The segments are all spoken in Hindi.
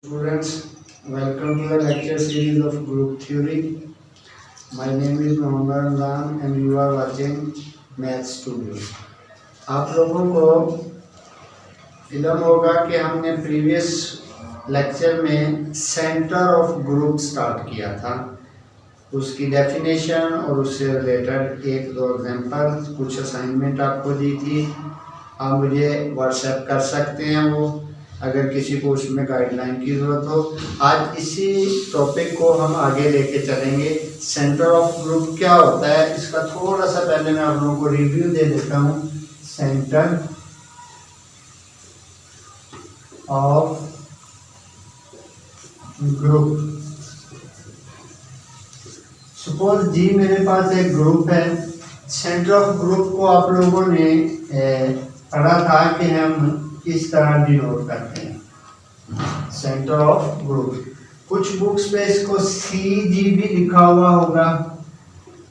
Students, welcome to the lecture series of group theory. My name is Mohammad Ramzan and you are watching Math Studio. आप लोगों को इल्म होगा कि हमने प्रीवियस लेक्चर में सेंटर ऑफ ग्रुप स्टार्ट किया था, उसकी डेफिनेशन और उससे रिलेटेड एक दो एग्जांपल, कुछ असाइनमेंट आपको दी थी। आप मुझे व्हाट्सएप कर सकते हैं वो, अगर किसी को उसमें गाइडलाइन की ज़रूरत हो। आज इसी टॉपिक को हम आगे लेके चलेंगे। सेंटर ऑफ ग्रुप क्या होता है, इसका थोड़ा सा पहले मैं आप लोगों को रिव्यू दे देता हूँ। सेंटर ऑफ ग्रुप, सपोज जी मेरे पास एक ग्रुप है। सेंटर ऑफ ग्रुप को आप लोगों ने पढ़ा था कि हम इस तरह डिनोट करते हैं सेंटर ऑफ ग्रुप। कुछ बुक्स पे इसको सी जी भी लिखा हुआ होगा।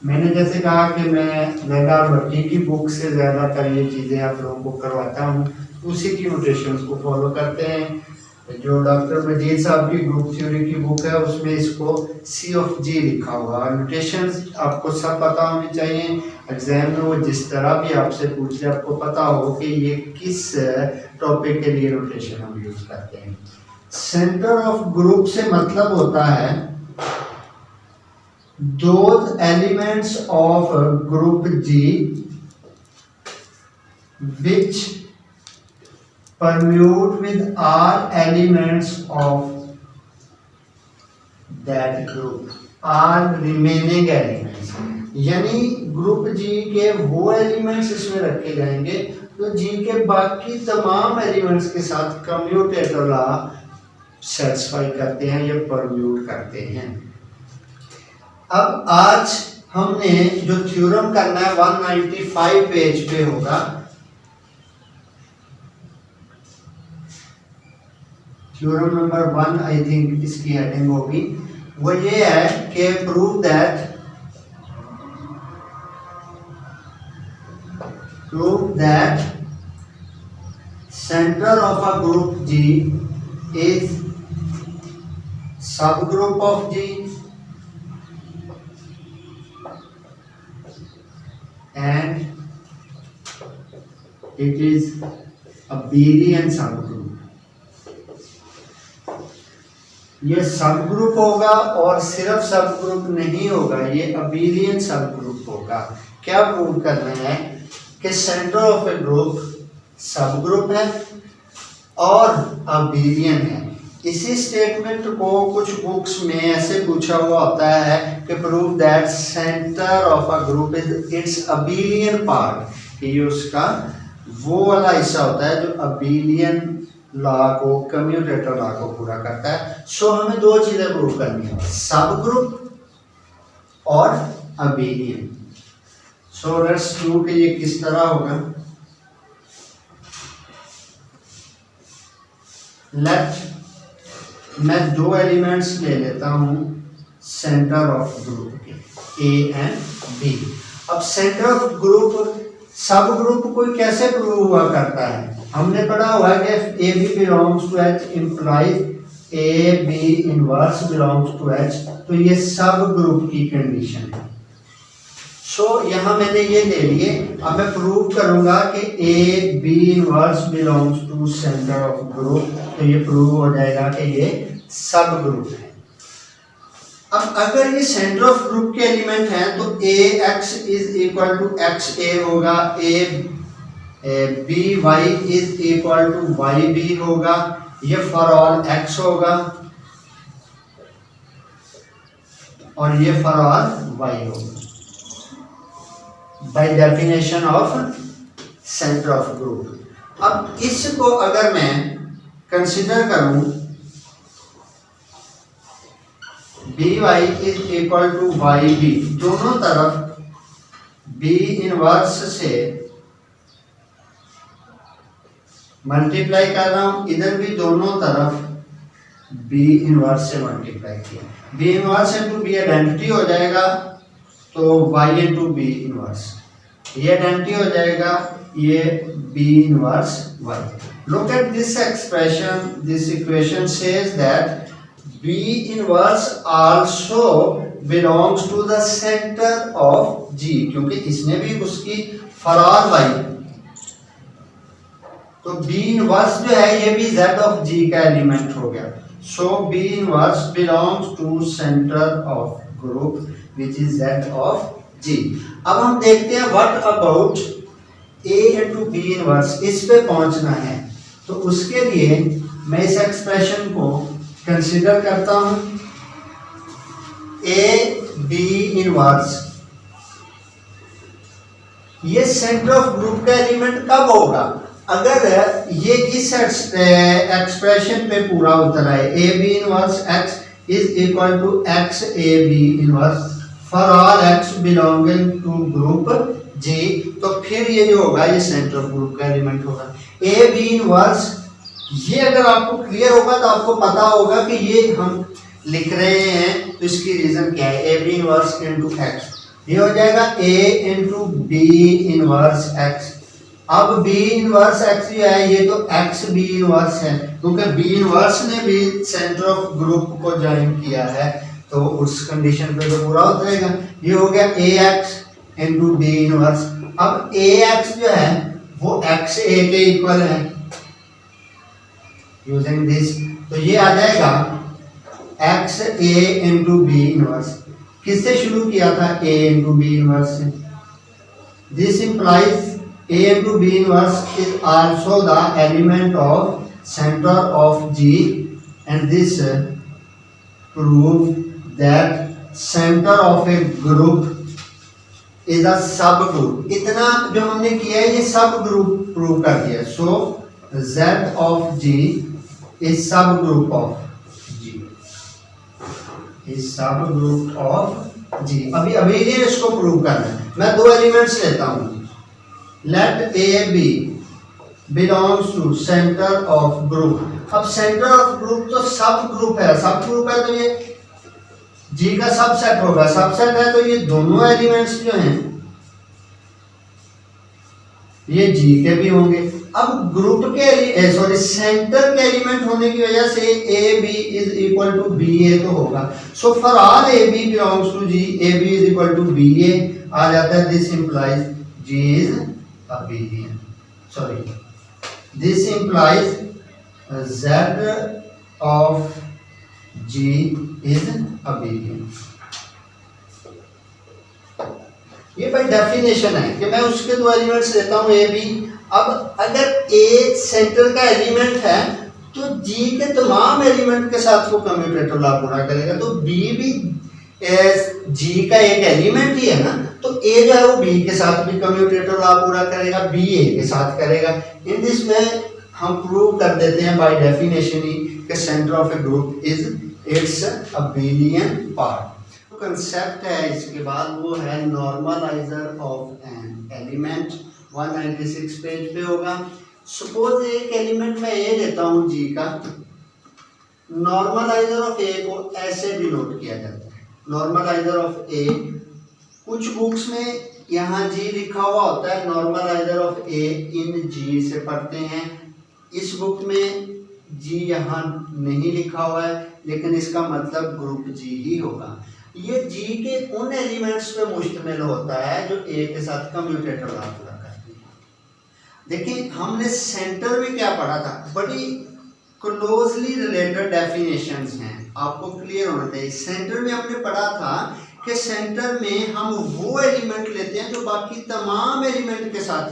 मैंने जैसे कहा कि मैं लैला भट्टी की बुक से ज़्यादातर ये चीज़ें आप लोगों को करवाता हूँ, उसी की नोटेशंस को फॉलो करते हैं। जो डॉक्टर मजीद साहब की ग्रुप थ्योरी की बुक है उसमें इसको सी ऑफ जी लिखा हुआ है। नोटेशंस आपको सब पता होनी चाहिए। एग्जाम में वो जिस तरह भी आपसे पूछ ले, आपको पता हो कि ये किस टॉपिक के लिए नोटेशन हम यूज करते हैं। सेंटर ऑफ ग्रुप से मतलब होता है those elements of group G which permute with all elements of that group, all remaining elements। यानी ग्रुप जी के वो एलिमेंट्स इसमें रखे जाएंगे तो जी के बाकी तमाम एलिमेंट्स के साथ कम्यूटेटर लॉ सेटिस्फाई करते हैं या परम्यूट करते हैं। अब आज हमने जो थ्योरम करना है 195 पेज पे होगा। थ्योरम नंबर 1 आई थिंक इसकी हेडिंग होगी, वो ये है कि prove that centre of a group G is subgroup of G and it is abelian subgroup. ये सब ग्रुप होगा और सिर्फ सब ग्रुप नहीं होगा, ये अबेलियन सब ग्रुप होगा। क्या प्रूव करना है कि सेंटर ऑफ ए ग्रुप सब ग्रुप है और अबेलियन है। इसी स्टेटमेंट को कुछ बुक्स में ऐसे पूछा हुआ होता है कि prove that centre of a group is it's abelian part, कि ये उसका वो वाला हिस्सा होता है जो अबेलियन लॉ को, कम्यूटेटर लॉ को पूरा करता है। सो हमें दो चीजें प्रूव करनी है, सब ग्रुप और अबेलियन। सो लेट्स डू कि ये किस तरह होगा। मैं दो एलिमेंट्स ले लेता हूं सेंटर ऑफ ग्रुप के, ए एंड बी। अब सेंटर ऑफ ग्रुप सब ग्रुप को कैसे प्रूव हुआ करता है, हमने पढ़ा हुआ है कि A B belongs to H implies A B inverse belongs to H, तो ये सब ग्रुप की कंडीशन है। सो यहाँ मैंने ये ले लिए। अब मैं प्रूव करूंगा कि A B inverse belongs to centre of group, तो ये प्रूव हो जाएगा कि ये सब ग्रुप है। अब अगर ये सेंटर ऑफ ग्रुप के एलिमेंट हैं तो a x is equal to x a होगा, a b y is equal to y b होगा, ये फॉर ऑल एक्स होगा और ये फॉर ऑल वाई होगा by definition of centre of group. अब इसको अगर मैं कंसिडर करूं, b y is equal to y b, दोनों तरफ बी इनवर्स से मल्टीप्लाई कर रहा हूं, इधर भी दोनों तरफ बी इनवर्स से मल्टीप्लाई किया। B inverse into B identity हो जाएगा, तो वाई इंटू बी इनवर्स, ये आइडेंटिटी हो जाएगा, ये B inverse Y. Look at this expression, this equation says that B inverse also belongs to the center of G, क्योंकि इसने भी उसकी फरार y, तो B inverse जो है ये भी Z of G का एलिमेंट हो गया। So B inverse belongs to center of group which is Z of G। अब हम देखते हैं what about A into B inverse, इस पे पहुंचना है, तो उसके लिए मैं इस एक्सप्रेशन को कंसीडर करता हूं। ए बी इनवर्स, ये सेंटर ऑफ ग्रुप का एलिमेंट कब होगा? अगर ये इस एक्सप्रेशन पे पूरा उतर आए, a B inverse x is equal to x a B inverse for all x belonging to group G, तो फिर ये जो होगा ये सेंटर ऑफ ग्रुप का एलिमेंट होगा। ए बी इनवर्स, ये अगर आपको क्लियर होगा तो आपको पता होगा कि ये हम लिख रहे हैं तो इसकी रीजन क्या है। A B inverse into X, ये हो जाएगा A into B inverse X. अब बी इनवर्स एक्स जो है ये तो एक्स बी इनवर्स है, क्योंकि बी इनवर्स ने भी सेंटर ऑफ ग्रुप को ज्वाइन किया है, तो उस कंडीशन पे तो पूरा उतरेगा। ये हो गया ए एक्स इनटू बी इनवर्स। अब ए एक्स जो है वो एक्स ए के इक्वल है यूजिंग दिस, तो ये आ जाएगा X A into B inverse. किससे शुरू किया था? ए इंटू बी इनवर्स से। This implies A into B inverse is also the element of centre of G and this prove that centre of a group is a subgroup. इतना जो हमने किया है ये सब ग्रुप प्रूव कर दिया। सो Z of G is subgroup of G, is subgroup of G। अभी ये इसको प्रूव करना है। मैं दो एलिमेंट्स लेता हूँ, let A B belongs to center of group। अब सेंटर ऑफ ग्रुप तो सब ग्रुप है, सब ग्रुप है तो ये G का सबसेट होगा, सबसेट है तो ये दोनों एलिमेंट्स जो हैं ये G के भी होंगे। अब ग्रुप के सॉरी सेंटर के एलिमेंट होने की वजह से a b is equal to b a तो होगा। So for all a B belongs to G, a b is equal to b a आ जाता है। This implies G is abelian, sorry this implies Z of G is abelian. ये भाई डेफिनेशन है कि मैं उसके दो एलिमेंट्स लेता हूँ ए बी। अब अगर ए सेंटर का एलिमेंट है तो जी के तमाम एलिमेंट के साथ वो कम्यूटेटर लॉ पूरा करेगा, तो बी भी जी का एक एलिमेंट ही है ना, तो ए जो है वो बी के साथ भी कम्यूटेटर लॉ पूरा करेगा, बी ए के साथ करेगा। इन दिस में हम प्रूव कर देते हैं बाय डेफिनेशन ही कि centre of a group is it's abelian part. Concept है इसके बाद वो है normaliser of an element. 196 page पे होगा। सपोज एक एलिमेंट मैं ए लेता हूँ जी का, नॉर्मलाइजर ऑफ ए को ऐसे डिनोट किया जाता है, नॉर्मलाइजर ऑफ ए। कुछ बुक्स में यहाँ जी लिखा हुआ होता है, नॉर्मलाइजर ऑफ ए इन जी से पढ़ते हैं। इस बुक में जी यहाँ नहीं लिखा हुआ है, लेकिन इसका मतलब ग्रुप जी ही होगा। ये जी के उन एलिमेंट्स पे मुश्तमिल होता है जो ए के साथ कम्यूटेटर लॉ पूरा करते हैं। देखिए हमने सेंटर में क्या पढ़ा था, बड़ी क्लोजली रिलेटेड डेफिनेशंस हैं, आपको क्लियर होना चाहिए। सेंटर में हमने पढ़ा था कि सेंटर में हम वो एलिमेंट लेते हैं जो बाकी तमाम एलिमेंट के साथ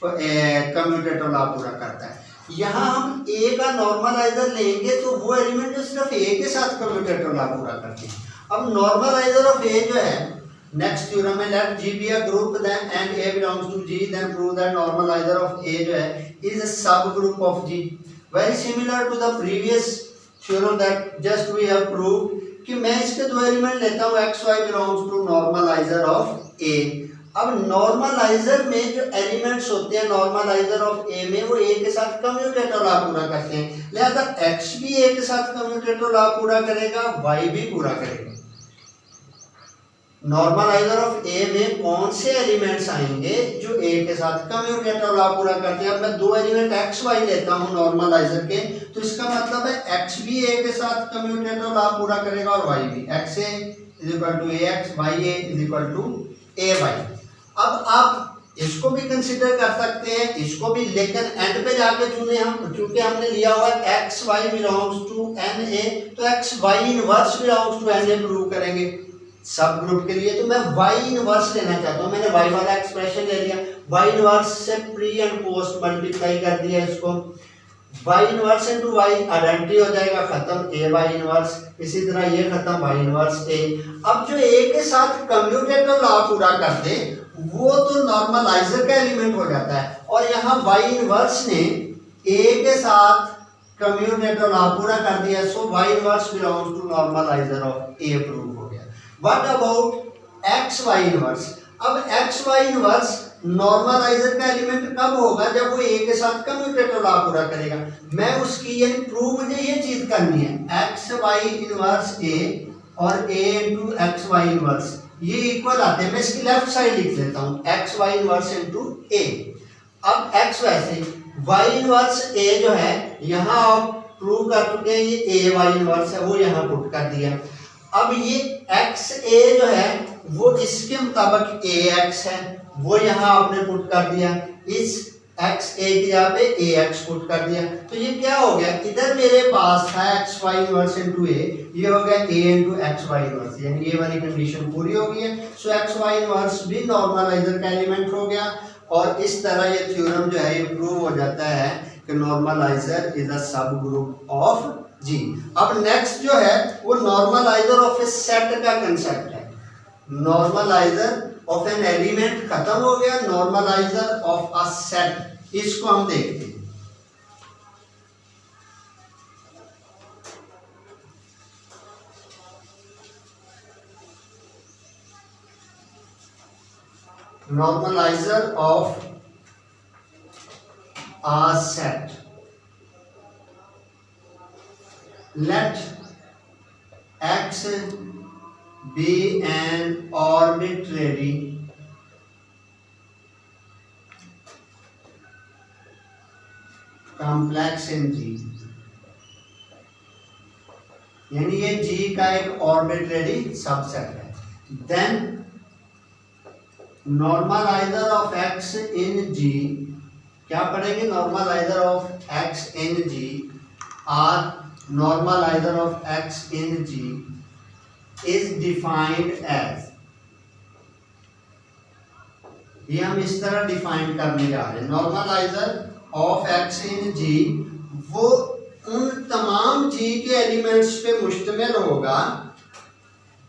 कम्यूटेटर लॉ पूरा करता है। यहाँ हम ए का नॉर्मलाइजर लेंगे तो वो एलिमेंट जो सिर्फ ए के साथ कम्यूटेटर लॉ पूरा करते हैं। अब नॉर्मलाइजर ऑफ ए जो है, नेक्स्ट थ्योरम में let G be a group then and a belongs to G, then prove that normalizer of a जो है is a subgroup of G. Very similar to the previous theorem that just we have proved कि मैं इसके दो एलिमेंट लेता हूँ, x y belongs to normalizer of a. अब नॉर्मलाइजर में जो एलिमेंट्स होते हैं नॉर्मलाइजर ऑफ ए में, वो ए के साथ कम्यूटेटर लॉ पूरा करते हैं, लिहाजा एक्स भी ए के साथ कम्यूटेटर लॉ पूरा करेगा, वाई भी पूरा करेगा। नॉर्मलाइजर ऑफ ए में कौन से एलिमेंट्स आएंगे जो ए के साथ कम्यूटेटिव लॉ पूरा करते हैं। अब मैं दो एलिमेंट एक्स वाई लेता हूं नॉर्मलाइजर के, तो इसका मतलब है एक्स भी ए के साथ कम्यूटेटिव लॉ पूरा करेगा और वाई भी। X A is equal to A X, Y A is equal to A Y. अब आप इसको भी कंसीडर कर सकते हैं, इसको भी, लेकिन एंड पे जाके चुने हम, क्योंकि हमने लिया हुआ है x y belongs to N a, तो x Y inverse belongs to N a prove करेंगे सब ग्रुप के लिए। तो मैं वाई इनवर्स लेना चाहता हूँ, मैंने वाई वाला एक्सप्रेशन ले लिया, वाई इनवर्स से प्री एंड पोस्ट मल्टीप्लाई कर दिया इसको, Y inverse into Y identity हो जाएगा, खत्म, ए वाई इनवर्स। इसी तरह ये खत्म, वाई इनवर्स ए। अब जो ए के साथ कम्यूटेटिव लॉ पूरा कर दे वो तो नॉर्मलाइजर का एलिमेंट हो जाता है, और यहाँ वाई इनवर्स ने ए के साथ कम्यूटेटिव लॉ पूरा कर दिया, so y inverse belongs to normalizer of a prove हो गया। What about x Y inverse? अब एक्स वाई इनवर्स नॉर्मलाइजर का एलिमेंट कब होगा? जब वो ए के साथ कम्यूटेटिव लॉ पूरा करेगा। मैं उसकी यानी प्रूव मुझे ये चीज करनी है, एक्स वाई इनवर्स ए और ए इंटू एक्स वाई इनवर्स ये इक्वल आते हैं। मैं इसकी लेफ्ट साइड लिख लेता हूँ, एक्स वाई इनवर्स इंटू ए। अब एक्स वैसे वाई इनवर्स ए जो है यहाँ आप प्रूव कर चुके हैं, ये ए वाई इनवर्स है, वो यहाँ पुट कर दिया। अब ये एक्स ए जो है वो इसके मुताबिक ए एक्स है, वो यहाँ आपने पुट कर दिया, इस एक्स ए की जगह पे ए एक्स पुट कर दिया। तो ये क्या हो गया, इधर मेरे पास था एक्स वाई इनवर्स इंटू ए, ये हो गया ए इंटू एक्स वाई इनवर्स, यानी ये वाली कंडीशन पूरी हो गई है। सो एक्स वाई इनवर्स भी नॉर्मलाइजर का एलिमेंट हो गया, और इस तरह ये थ्योरम जो है ये प्रूव हो जाता है कि normaliser is a subgroup of जी। अब नेक्स्ट जो है वो नॉर्मलाइजर ऑफ ए सेट का कंसेप्ट है। नॉर्मलाइजर ऑफ एन एलिमेंट खत्म हो गया, नॉर्मलाइजर ऑफ अ सेट, इसको हम देखते हैं। Normalizer of a set, let X be an arbitrary complex in G, यानी ये G का एक arbitrary सबसेट है। Then normalizer of X in G, क्या पढ़ेंगे, normalizer of X in G are normalizer of X in G is defined as, ये हम इस तरह डिफाइन करने जा रहे हैं। Normalizer of X in G वो उन तमाम G के एलिमेंट्स पे मुश्तमिल होगा,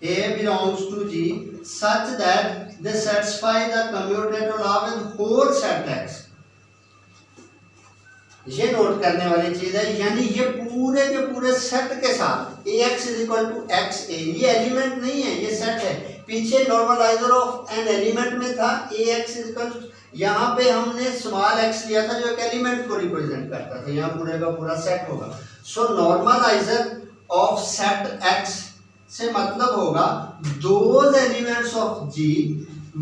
A belongs to G such that they satisfy the commutative law with whole set X। ये नोट करने वाली चीज है, यानी ये पूरे के पूरे सेट के साथ ax is equal to x a, ये एलिमेंट नहीं है, ये सेट है। पीछे नॉर्मलाइजर ऑफ एन एलिमेंट में था ax इज इक्वल टू, यहाँ पे हमने स्मॉल x लिया था जो एक एलिमेंट को रिप्रेजेंट करता था, यहाँ पूरे का पूरा सेट होगा। सो नॉर्मलाइजर ऑफ सेट x से मतलब होगा those elements of G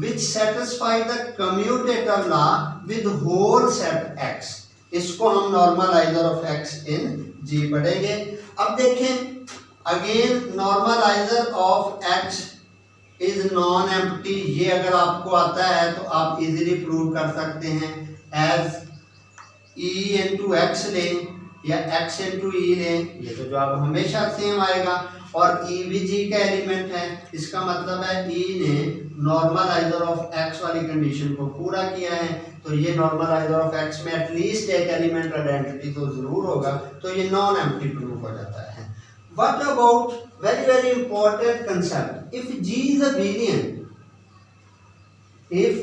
which satisfy the commutative law with whole set x, इसको हम नॉर्मलाइजर ऑफ एक्स इन जी पढ़ेंगे। अब देखें again, normaliser of x is non empty, ये अगर आपको आता है तो आप इजीली प्रूव कर सकते हैं। एज ई इंटू एक्स लें या एक्स इंटू ई लें, ये तो जवाब हमेशा सेम आएगा, और ई भी जी का एलिमेंट है, इसका मतलब है ई ने नॉर्मलाइजर ऑफ एक्स वाली कंडीशन को पूरा किया है, तो ये नॉर्मलाइजर ऑफ एक्स में एटलीस्ट एक एलिमेंट आइडेंटिटी तो जरूर होगा, तो ये नॉन एम्प्टी प्रूफ हो जाता है। What about very very important concept, if G is abelian, if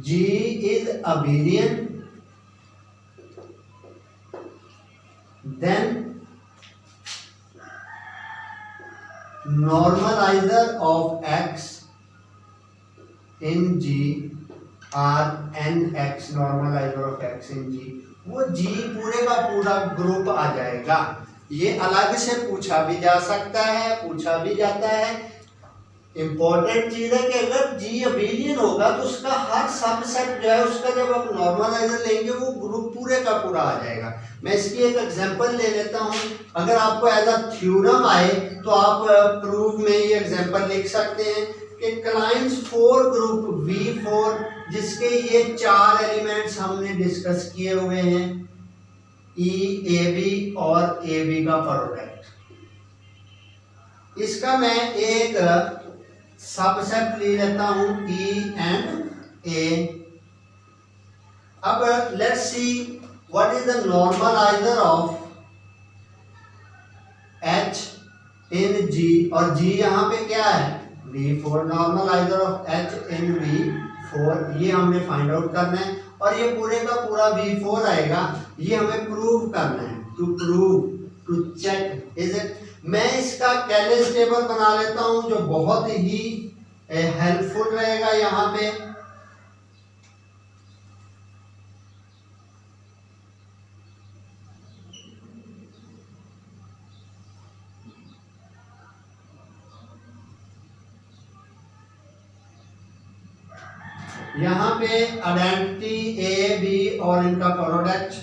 G is abelian then normalizer of x in G are nx, normalizer of x in G, वो G पूरे का पूरा ग्रुप आ जाएगा। ये अलग से पूछा भी जा सकता है, पूछा भी जाता है, इंपॉर्टेंट चीज है कि अगर जी अबेलियन होगा तो उसका हर सबसेट जो है उसका जब आप नॉर्मलाइजर लेंगे वो ग्रुप पूरे का पूरा आ जाएगा। मैं इसकी एक एग्जांपल ले लेता हूं। अगर आपको एज अ थ्योरम आए तो आप प्रूफ में ये एग्जांपल लिख सकते हैं कि क्लाइंस 4 ग्रुप V4 जिसके ये 4 एलिमेंट्स हमने डिस्कस किए हुए हैं, EAB और AB का प्रोडक्ट। इसका मैं एक सबसेट ले लेता हूं E एंड A। अब let's see what is the normaliser of H in G, और G यहाँ पे क्या है V4। Normaliser of H in V4 ये हमने फाइंड आउट करना है, और ये पूरे का पूरा V4 आएगा, ये हमें प्रूव करना है। To prove, to check is it. मैं इसका कैलेज टेबल बना लेता हूं जो बहुत ही हेल्पफुल रहेगा यहाँ पे। यहाँ पे आइडेंटिटी ए बी और इनका प्रोडक्ट,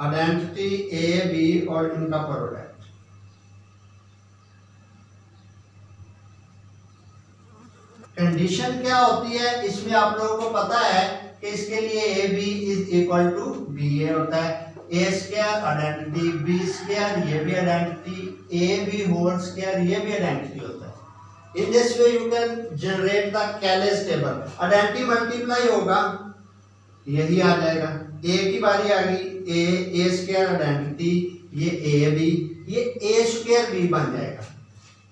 आइडेंटिटी ए बी और इनका प्रोडक्ट। कंडीशन क्या होती है इसमें आप लोगों को पता है कि इसके लिए a b is equal to b a होता है। A square identity, b square ये भी identity, a b whole square ये भी आइडेंटिटी होता है। In this way you can generate the Cayley table. Identity multiply होगा, यही आ जाएगा। ए की बारी आ गई, ए स्क्वायर आइडेंटिटी, ये ए बी, ये ए स्क्वायर बी बन जाएगा।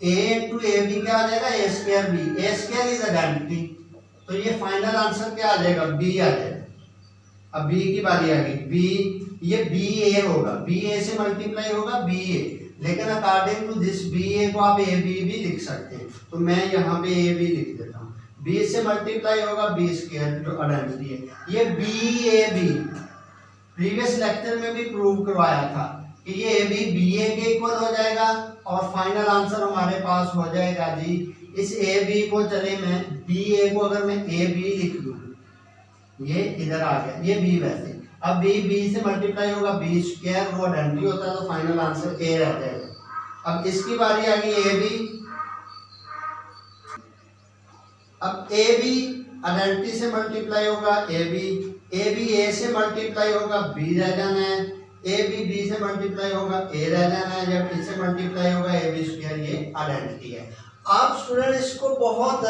ए इंटू ए बी क्या आ जाएगा, a square b. A square is identity, तो ये फाइनल आंसर क्या आ जाएगा, बी आ जाएगा। अब बी की बारी आ गई, बी ये बी ए होगा, बी ए से मल्टीप्लाई होगा बी ए, लेकिन अकॉर्डिंग टू दिस बी ए को आप ए बी भी लिख सकते हैं, तो मैं यहाँ पे ए बी लिख देता हूँ। बी से मल्टीप्लाई होगा बी स्क्वायर जो आइडेंटिटी है। ये B A B previous lecture में भी प्रूव करवाया था कि ये ए बी ए के इक्वल हो जाएगा, और फाइनल आंसर हमारे पास हो जाएगा जी। इस ए बी को चले मैं बी ए को अगर मैं ए बी लिख दूं, ये इधर आ गया, ये बी वैसे। अब बी से मल्टीप्लाई होगा बी स्क्वायर, वो आइडेंटिटी होता है, तो फाइनल आंसर ए रह जाएगा। अब इसकी बारी आ गई ए बी। अब ए बी आइडेंटिटी से मल्टीप्लाई होगा ए बी ए से मल्टीप्लाई होगा बी रह जाना है, ए बी से मल्टीप्लाई होगा ए रह जाना है, जब बी से मल्टीप्लाई होगा ए बी स्क्वायर, ये आइडेंटिटी है। आप स्टूडेंट इसको बहुत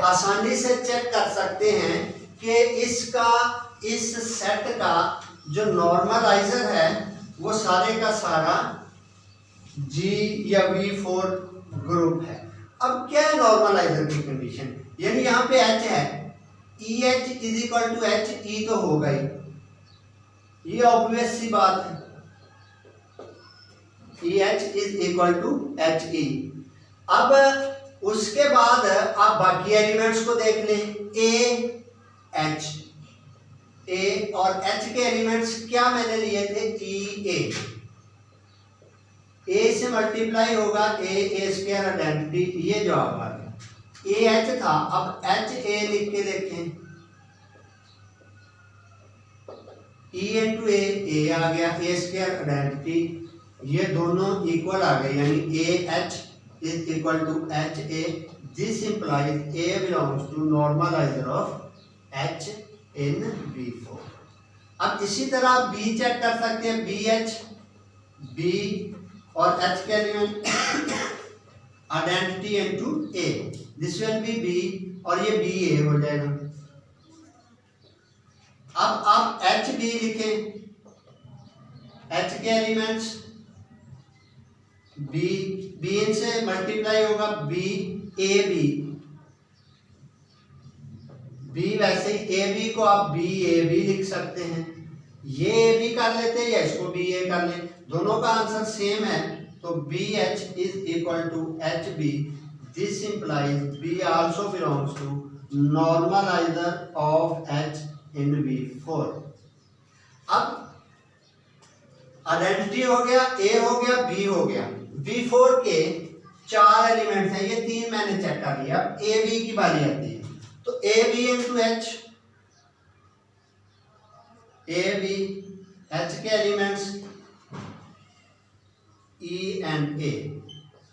आसानी से चेक कर सकते हैं कि इसका इस सेट का जो नॉर्मलाइजर है वो सारे का सारा G या V4 ग्रुप है। अब क्या है नॉर्मलाइजर की कंडीशन, यानी यहाँ पे H है, EH is equal to H E तो होगा ही, ये ऑब्वियस सी बात है। EH is equal to H E. अब उसके बाद आप बाकी एलिमेंट्स को देख लें, A और H के एलिमेंट्स क्या मैंने लिए थे, E A से मल्टीप्लाई होगा ए स्क्वायर आइडेंटिटी, ये जवाब आ गया। AH था, अब HA लिख के देखें, E इंटू ए आ गया, ए स्क्वायर आइडेंटिटी, ये दोनों इक्वल आ गए, यानी AH is equal to HA। This implies A belongs to normalizer of H in V4। अब इसी तरह आप B चेक कर सकते हैं, BH, B और H के element identity into A, this will be B और ये BA हो जाएगा। अब आप HB लिखें, H के एलिमेंट्स B से मल्टीप्लाई होगा B वैसे ही AB को आप BAB लिख सकते हैं, ये AB कर लेते हैं या इसको BA कर लें, दोनों का आंसर सेम है, तो BH is equal to HB। This implies B also belongs to normalizer of H in V4। अब आइडेंटिटी हो गया, A हो गया, B हो गया। V4 के 4 एलिमेंट्स हैं, ये 3 मैंने चेक कर लिया। अब ए बी की बारी आती है, तो A B into H, A B H के एलिमेंट्स ई एंड ए,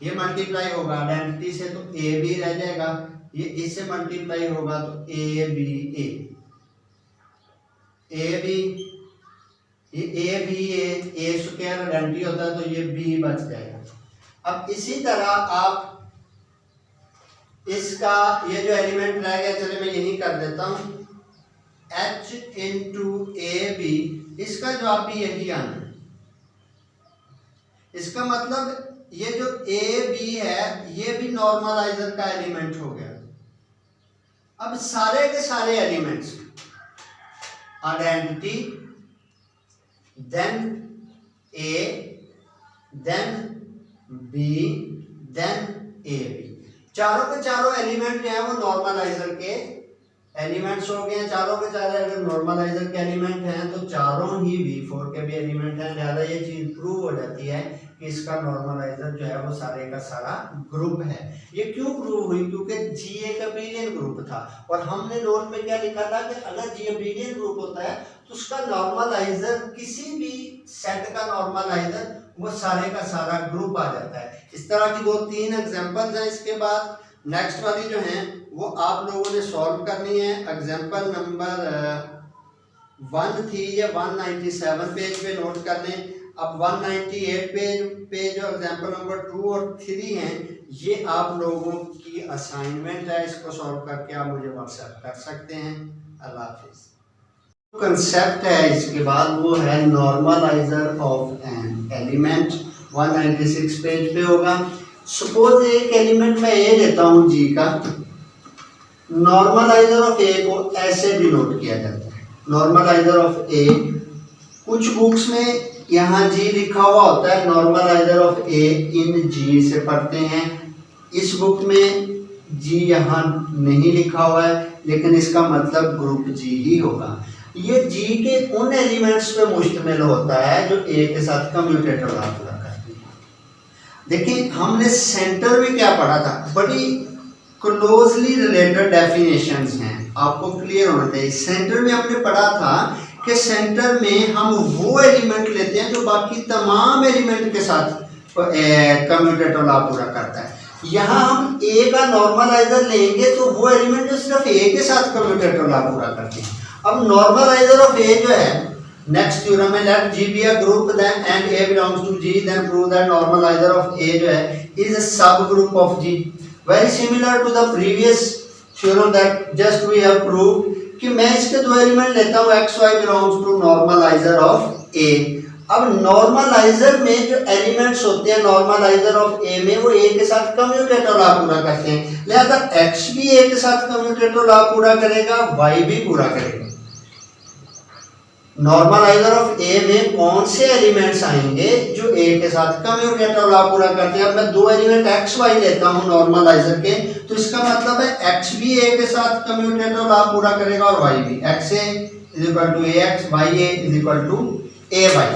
ये मल्टीप्लाई होगा आइडेंटिटी से, तो ए बी रह जाएगा, ये इससे मल्टीप्लाई होगा तो A B A, A B, ये A B A square identity होता है, तो ये बी बच जाएगा। अब इसी तरह आप इसका ये जो एलिमेंट रह गया, चले मैं यही कर देता हूं, h इंटू ए बी, इसका जवाब भी यही आना है। इसका मतलब ये जो ए बी है ये भी नॉर्मलाइजर का एलिमेंट हो गया। अब सारे के सारे elements identity, then A, then B, then A B, चारों के चारों एलिमेंट जो है वो नॉर्मलाइजर के एलिमेंट्स हो गए हैं। चारों के चारों अगर नॉर्मलाइजर के एलिमेंट हैं तो चारों ही V4 के भी एलिमेंट हैं। लिहाजा ये चीज प्रूव हो जाती है कि इसका नॉर्मलाइजर जो है वो सारे का सारा ग्रुप है। ये क्यों प्रूव हुई? क्योंकि G एक अबेलियन ग्रुप था और हमने नोट में क्या लिखा था कि अगर G अबेलियन ग्रुप होता है तो उसका नॉर्मलाइजर, किसी भी सेट का नॉर्मलाइजर वो सारे का सारा ग्रुप आ जाता है। इस तरह की 2-3 एग्जांपल्स हैं। इसके बाद नेक्स्ट वाली जो है वो आप लोगों ने सॉल्व करनी है। एग्जांपल नंबर 1 थी, ये 197 पेज पे नोट कर लें। अब 198 पेज जो एग्जांपल नंबर 2 और 3 हैं, ये आप लोगों की असाइनमेंट है। इसको सॉल्व करके आप मुझे व्हाट्सएप कर सकते हैं। अल्लाह हाफिज़। कंसेप्ट है इसके बाद वो है normaliser of an element. 196 page पे होगा। सपोज एक एलिमेंट मैं ए लेता हूँ G का, नॉर्मलाइजर ऑफ ए को ऐसे डिनोट किया जाता है, नॉर्मलाइजर ऑफ ए। कुछ बुक्स में यहाँ G लिखा हुआ होता है, normaliser of A in G से पढ़ते हैं। इस बुक में G यहाँ नहीं लिखा हुआ है, लेकिन इसका मतलब ग्रुप G ही होगा। ये G के उन एलिमेंट्स पे मुश्तमिल होता है जो A के साथ कम्यूटेटर पूरा करते हैं। देखिए हमने सेंटर में क्या पढ़ा था, बड़ी क्लोजली रिलेटेड डेफिनेशंस हैं, आपको क्लियर होना चाहिए। सेंटर में हमने पढ़ा था कि सेंटर में हम वो एलिमेंट लेते हैं जो बाकी तमाम एलिमेंट के साथ कम्यूटेटर लॉ पूरा करता है। यहाँ हम A का नॉर्मलाइजर लेंगे तो वो एलिमेंट जो सिर्फ A के साथ कम्यूटेटर लॉ पूरा करते हैं। अब नॉर्मलाइजर ऑफ A जो है, नेक्स्ट थ्योरम में late G be a group then and A belongs to G, then prove that normalizer of A जो है is a subgroup of G। Very similar to the previous theorem that just we have proved कि मैं इसके दो एलिमेंट लेता हूँ x y belongs to normalizer of A। अब नॉर्मलाइजर में जो एलिमेंट्स होते हैं नॉर्मलाइजर ऑफ A में, वो A के साथ कम्यूटेटर लॉ पूरा करते हैं। लिहाजा x भी A के साथ कम्यूटेटर लॉ पूरा करेगा, y भी पूरा करेगा। नॉर्मलाइजर ऑफ A में कौन से एलिमेंट्स आएंगे जो A के साथ कम्यूटेटर लॉ पूरा करते हैं। अब मैं दो एलिमेंट x y लेता हूं नॉर्मलाइजर के, तो इसका मतलब है x भी A के साथ कम्यूटेटर लॉ पूरा करेगा और y भी। xa = ax, ya = ay।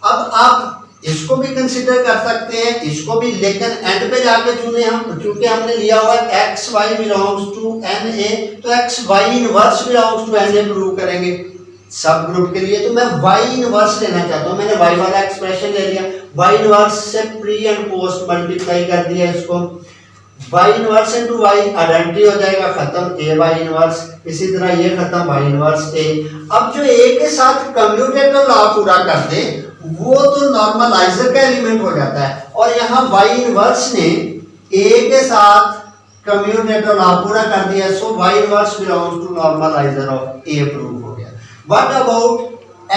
अब आप इसको भी कंसीडर कर सकते हैं, इसको भी, लेकिन एंड पे जाके चुने हम, क्योंकि हमने लिया हुआ है x y belongs to na, तो x y inverse belongs to na prove करेंगे सब ग्रुप के लिए। तो मैं y इनवर्स लेना चाहता हूँ, मैंने y वाला एक्सप्रेशन ले लिया, y इनवर्स से प्री एंड पोस्ट मल्टीप्लाई कर दिया इसको, y inverse into y identity हो जाएगा, खत्म a y इनवर्स। इसी तरह ये खत्म y इनवर्स a। अब जो a के साथ कम्यूटेटर लॉ पूरा कर दे वो तो नॉर्मलाइजर का एलिमेंट हो जाता है, और यहाँ y इनवर्स ने a के साथ कम्यूटेटर लॉ पूरा कर दिया, so y inverse belongs to normalizer of a prove हो गया। What about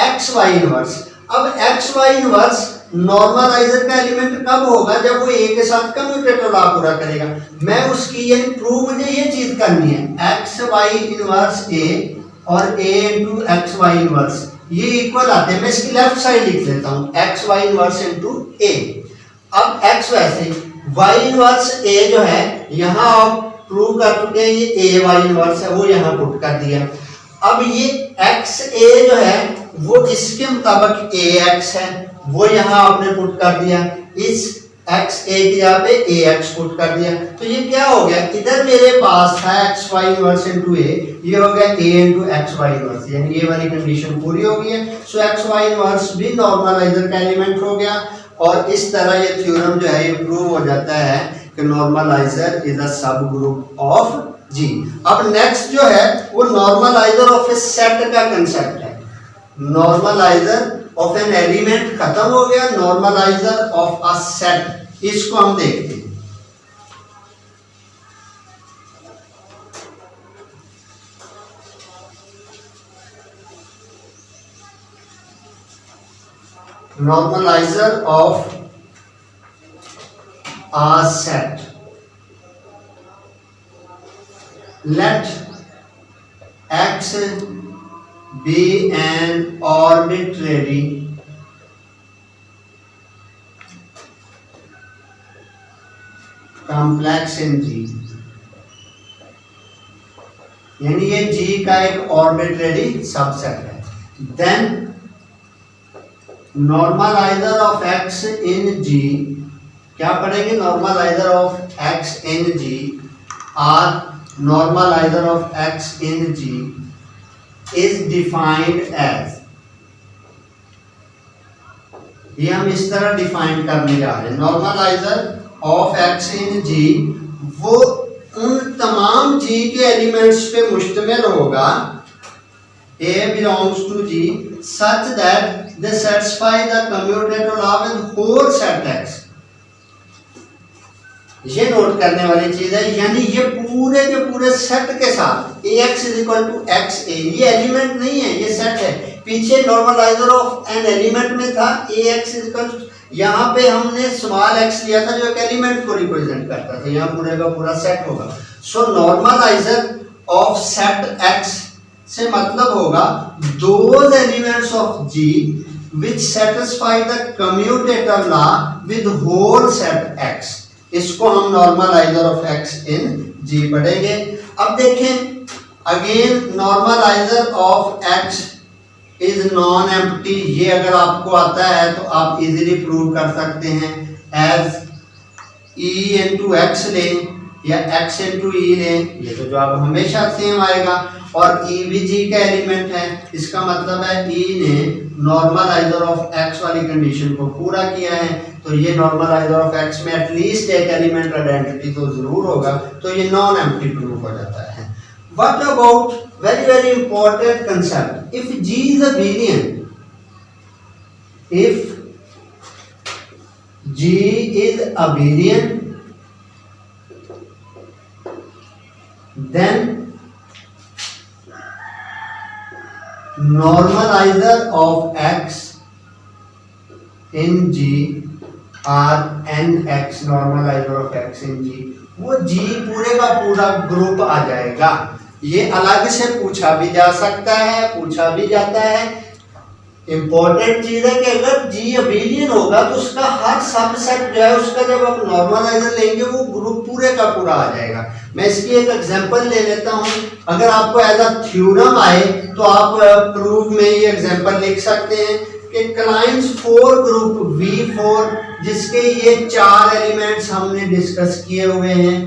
x y inverse? अब x y इनवर्स नॉर्मलाइजर का एलिमेंट कब होगा? जब वो a के साथ कम्यूटेटर लॉ पूरा करेगा। मैं उसकी यानी प्रूव मुझे ये चीज करनी है, x y इनवर्स a और a into x y inverse ये इक्वल आते हैं। मैं इसकी लेफ्ट साइड लिख लेता हूँ, x y inverse into a। अब x वैसे y इनवर्स a जो है यहाँ आप प्रूव कर चुके हैं, ये a y इनवर्स है वो यहाँ पुट कर दिया। अब ये x a जो है वो इसके मुताबिक ax है वो यहाँ आपने पुट कर दिया। इस एक्स ए की जगह पे ए एक्स पुट कर दिया, तो ये क्या हो गया, इधर मेरे पास था X Y inverse into A, ये हो गया A into X Y inverse, यानी ये वाली कंडीशन पूरी हो गई है। सो एक्स वाई इनवर्स भी नॉर्मलाइजर का एलिमेंट हो गया, और इस तरह ये थ्योरम जो है ये प्रूव हो जाता है कि normaliser is a subgroup of जी। अब नेक्स्ट जो है वो नॉर्मलाइजर ऑफ ए सेट का कंसेप्ट है। नॉर्मलाइजर ऑफ एन एलिमेंट खत्म हो गया, नॉर्मलाइजर ऑफ अ सेट, इसको हम देखते हैं। Normalizer of a set. Let X be an arbitrary complex in G, यानी ये G का एक arbitrary सबसेट है। Then normalizer of X in G, क्या पढ़ेंगे, normalizer of X in G or normalizer of X in G is defined as, ये हम इस तरह डिफाइन करने जा रहे हैं। Normalizer of X in G वो उन तमाम जी के एलिमेंट्स पे मुश्तमिल होगा, A belongs to G such that they satisfy the commutator law with whole set X। ये नोट करने वाली चीज है, यानी ये पूरे के पूरे सेट के साथ Ax is equal to Xa, ये एलिमेंट नहीं है, ये सेट है। पीछे नॉर्मलाइजर ऑफ एन एलिमेंट में था Ax is equal to, यहाँ पे हमने स्मॉल x लिया था जो एक एलिमेंट को रिप्रेजेंट करता था, यहाँ पूरे का पूरा सेट होगा। सो नॉर्मलाइजर ऑफ सेट X से मतलब होगा those elements of G which satisfy the commutator law with whole set X, इसको हम normaliser of X in G पढ़ेंगे। अब देखें again normaliser of X is non empty, ये अगर आपको आता है तो आप इजीली प्रूव कर सकते हैं। एज E इंटू एक्स लें या x इंटू ई लें, ये तो जवाब हमेशा सेम आएगा, और E भी G का एलिमेंट है, इसका मतलब है E ने नॉर्मलाइजर ऑफ x वाली कंडीशन को पूरा किया है, तो ये नॉर्मलाइजर ऑफ x में एटलीस्ट एक एलिमेंट आइडेंटिटी तो जरूर होगा, तो ये नॉन एम्प्टी प्रूव हो जाता है। What about very important concept, if G is abelian, if G is abelian then normalizer of x in G are nx, normalizer of x in G, वो G पूरे का पूरा ग्रुप आ जाएगा। ये अलग से पूछा भी जा सकता है, पूछा भी जाता है। इंपॉर्टेंट चीज है कि अगर G अबेलियन होगा तो उसका हर सबसेट जो है उसका जब आप नॉर्मलाइजर लेंगे वो ग्रुप पूरे का पूरा आ जाएगा। मैं इसकी एक एग्जांपल ले लेता हूं, अगर आपको एज अ थ्योरम आए तो आप प्रूफ में ये एग्जांपल लिख सकते हैं कि क्लाइंस फोर ग्रुप V4 जिसके ये चार एलिमेंट्स हमने डिस्कस किए हुए हैं,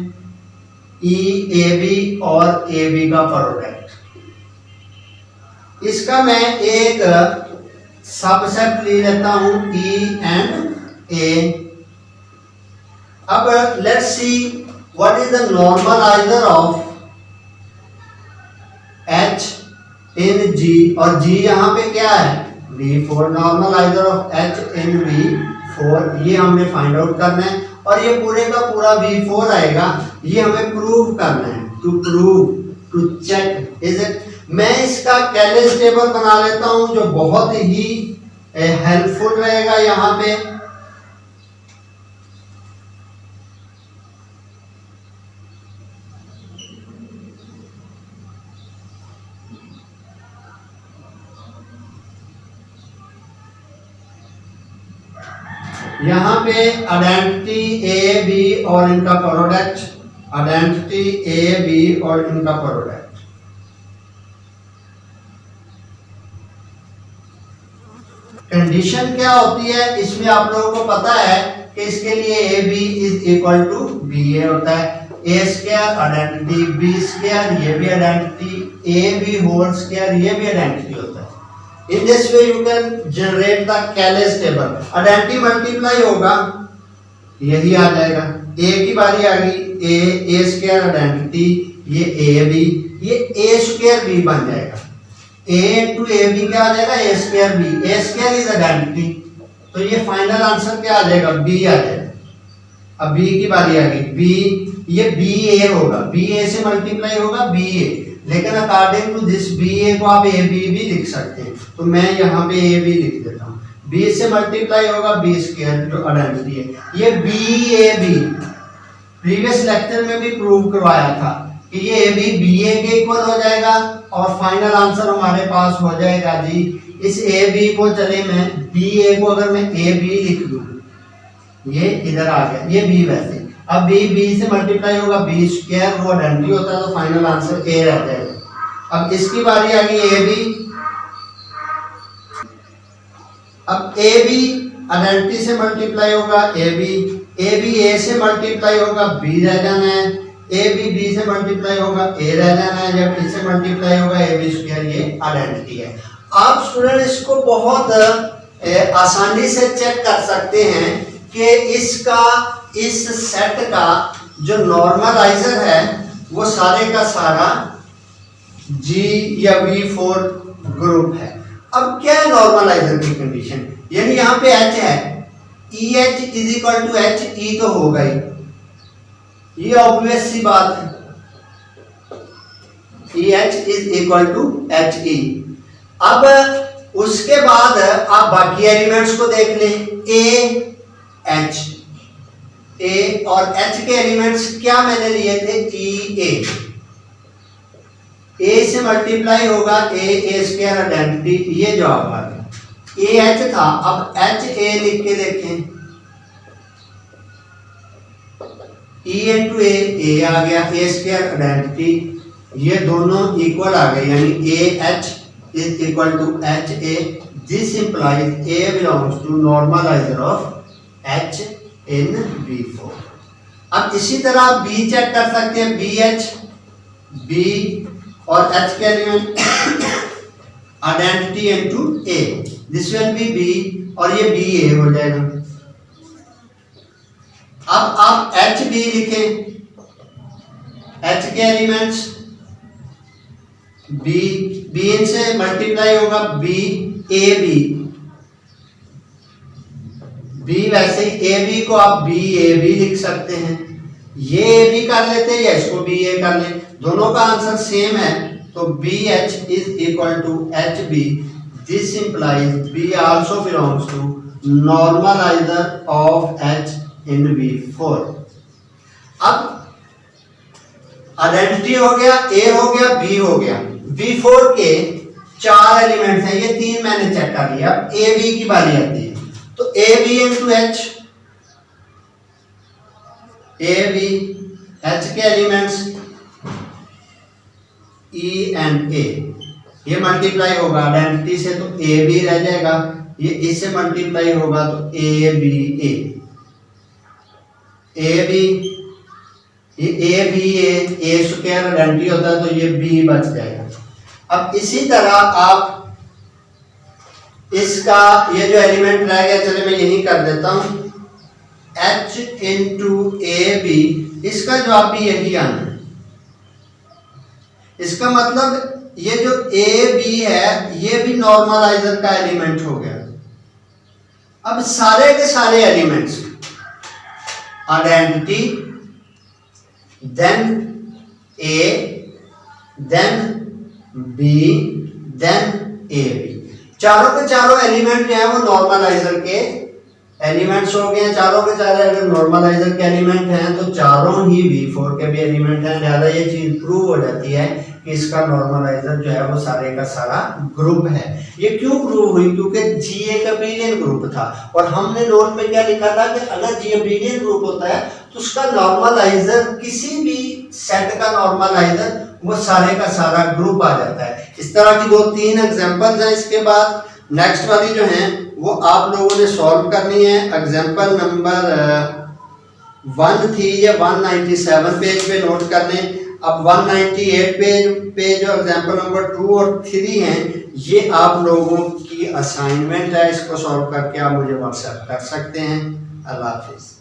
EAB और AB का प्रोडक्ट, इसका मैं एक सबसेट ले लेता हूं E एंड A। अब let's see what is the normaliser of H in G, और G यहाँ पे क्या है V4, normaliser of H in V4, ये हमने फाइंड आउट करना है, और ये पूरे का पूरा V4 आएगा, ये हमें प्रूव करना है, to prove, to check is it. मैं इसका कैलेज टेबल बना लेता हूं जो बहुत ही हेल्पफुल रहेगा यहाँ पे। यहाँ पे आइडेंटिटी ए बी और इनका प्रोडक्ट, आइडेंटिटी ए बी और इनका प्रोडक्ट, कंडीशन क्या होती है इसमें आप लोगों को पता है कि इसके लिए a b is equal to b a होता है। A square identity, b square ये भी identity, a b whole square ये भी आइडेंटिटी होता है। In this way you can generate the Cayley table. Identity multiply होगा, यही आ जाएगा। ए की बारी आ गई, ए स्क्वायर आइडेंटिटी, ये ए बी, ये ए स्क्वायर बी बन जाएगा। ए इंटू ए बी क्या आ जाएगा, a square b, A square is identity, तो ये फाइनल आंसर क्या आ जाएगा, बी आ जाएगा। अब बी की बारी आ गई, बी ये बी ए होगा, बी ए से मल्टीप्लाई होगा बी ए, लेकिन अकॉर्डिंग टू दिस बी ए को आप ए बी भी लिख सकते हैं, तो मैं यहाँ पे ए बी लिख देता हूँ। बी से मल्टीप्लाई होगा बी स्क्वायर जो आइडेंटिटी है। ये B A B previous lecture में भी प्रूव करवाया था कि ये ए बी ए के इक्वल हो जाएगा और फाइनल आंसर हमारे पास हो जाएगा जी। इस ए बी को चले मैं बी ए को अगर मैं ए बी लिख दूं, ये इधर आ गया, ये बी वैसे। अब बी से मल्टीप्लाई होगा बी स्क्वायर, वो आइडेंटिटी होता है, तो फाइनल आंसर ए रह जाएगा। अब इसकी बारी आ गई ए बी। अब ए बी आइडेंटिटी से मल्टीप्लाई होगा ए बी ए से मल्टीप्लाई होगा बी रह जाना है, ए बी से मल्टीप्लाई होगा ए रह जाना है, जब इससे मल्टीप्लाई होगा ए बी स्क्वायर, ये आइडेंटिटी है। आप स्टूडेंट इसको बहुत आसानी से चेक कर सकते हैं कि इसका इस सेट का जो नॉर्मलाइजर है वो सारे का सारा G या V4 ग्रुप है। अब क्या है नॉर्मलाइजर की कंडीशन, यानी यहाँ पे H है, EH is equal to H E तो होगा ही, ये ऑब्वियस सी बात है, EH is equal to H E. अब उसके बाद आप बाकी एलिमेंट्स को देख लें, ए और H के एलिमेंट्स क्या मैंने लिए थे, E ए से मल्टीप्लाई होगा ए स्क्वायर आइडेंटिटी, ये जवाब आ गया। AH था, अब HA लिख के देखें, E इंटू ए आ गया, ए स्क्वायर आइडेंटिटी, ये दोनों इक्वल आ गए, यानी AH is equal to HA. This implies A belongs to normalizer of H in V4. अब इसी तरह आप B चेक कर सकते हैं, BH, B और H के element identity into A, this will be B और ये BA हो जाएगा। अब आप HB लिखें, H के एलिमेंट्स बी से मल्टीप्लाई होगा बी वैसे ही ए बी को आप बी ए बी लिख सकते हैं, ये ए बी कर लेते हैं या इसको बी ए कर ले, दोनों का आंसर सेम है, तो B H is equal to H B. This implies B also belongs to normalizer of H in V4। अब आइडेंटिटी हो गया, ए हो गया, बी हो गया। V4 के 4 एलिमेंट्स हैं, ये 3 मैंने चेक कर लिया। ए बी की बारी आती है, तो A B into H, A B H के एलिमेंट्स ई एंड ए, ये मल्टीप्लाई होगा आइडेंटिटी से, तो ए बी रह जाएगा, ये इससे मल्टीप्लाई होगा तो ए बी ए बी, ये A B A square identity होता है, तो ये बी बच जाएगा। अब इसी तरह आप इसका ये जो एलिमेंट रह गया, चले मैं यही कर देता हूं, H इंटू ए बी, इसका जवाब भी यही आना है। इसका मतलब ये जो ए बी है ये भी नॉर्मलाइजर का एलिमेंट हो गया। अब सारे के सारे elements identity, then A, then B, then A B, चारों के चारों एलिमेंट जो है वो नॉर्मलाइजर के एलिमेंट्स हो गए हैं। चारों के चारों अगर नॉर्मलाइजर के एलिमेंट हैं तो चारों ही V4 के भी एलिमेंट हैं। ज़्यादा ये चीज़ प्रूव हो जाती है कि इसका नॉर्मलाइजर जो है वो सारे का सारा ग्रुप है। ये क्यों प्रूव हुई? क्योंकि G एक अबेलियन ग्रुप था और हमने नोट में क्या लिखा था कि अगर G अबेलियन ग्रुप होता है तो उसका नॉर्मलाइजर, किसी भी सेट का नॉर्मलाइजर वो सारे का सारा ग्रुप आ जाता है। इस तरह की 2-3 एग्जांपल्स हैं। इसके बाद नेक्स्ट वाली जो है वो आप लोगों ने सॉल्व करनी है। एग्जाम्पल नंबर 1 थी, ये 197 पेज पे नोट कर लें। अब 198 पेज और एग्जाम्पल नंबर 2 और 3 हैं, ये आप लोगों की असाइनमेंट है। इसको सॉल्व करके आप मुझे व्हाट्सएप कर सकते हैं। अल्लाह हाफिज़।